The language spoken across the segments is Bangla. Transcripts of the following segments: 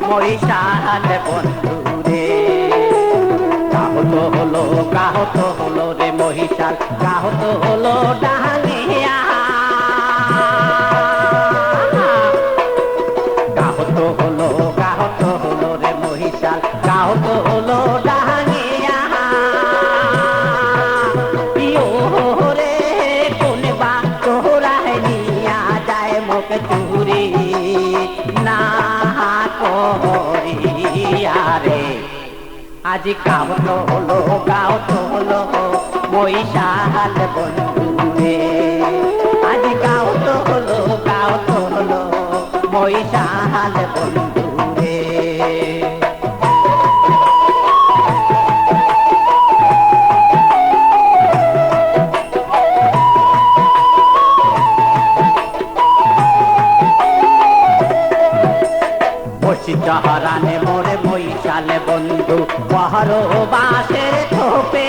মহিষাল বন্ধু রে। কাহত হলো রে মহিষাল, কাহত হলো ডাহানিয়া, কাহত হলো রে মহিষাল, কাহত হলো ডাহানিয়া। রে কোন বা তোরাই নিয়া যায় মুখ চুরি না করিয়া রে। আজ কাহত হলো মহিষাল বন্ধু রে। আজ কাহত হলো মহিষাল বন্ধু রে। চহরানে মোরে মহিষাল বন্ধু পহরো বাসের থোপে।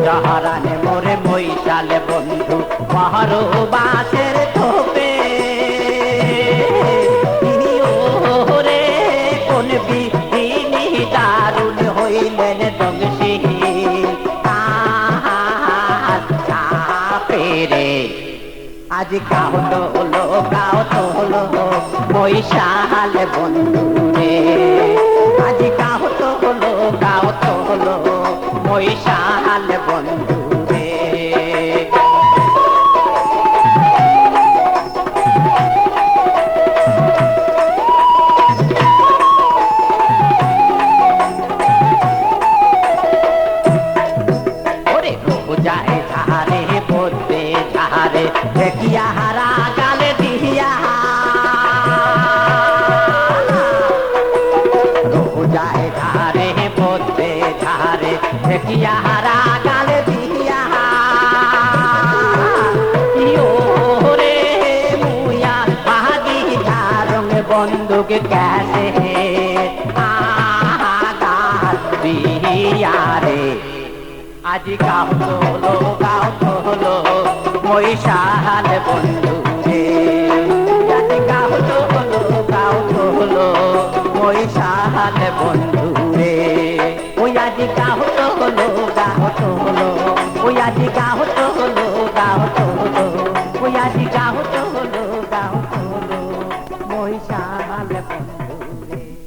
চহরানে মোরে মহিষাল বন্ধু পহরো বাসের থোপে। রে কোন বিধিনি দারুণ হইলেন দংশী রে। আজ কাহত হলো মহিষাল বন্ধু রে। আজ কাহত হলো মহিষাল বন্ধু রে। ওরে যায় ধারে বলতে ধারে দেখিয়া হারা গালে দিয়া। যায় ধারে বলতে ধারে দেখিয়া হারা গালে দিয়া। রে মুয়া বাহাদি রঙ বন্দুক ক্যাসে দিয়া রে। আজ কাহত হলো মহিষাল বন্ধু রে। আজ কাহত হলো মহিষাল বন্ধু রে। ওই আজ কাহত হলো ওই আজ কাহত হলো ওই আজ কাহত হলো।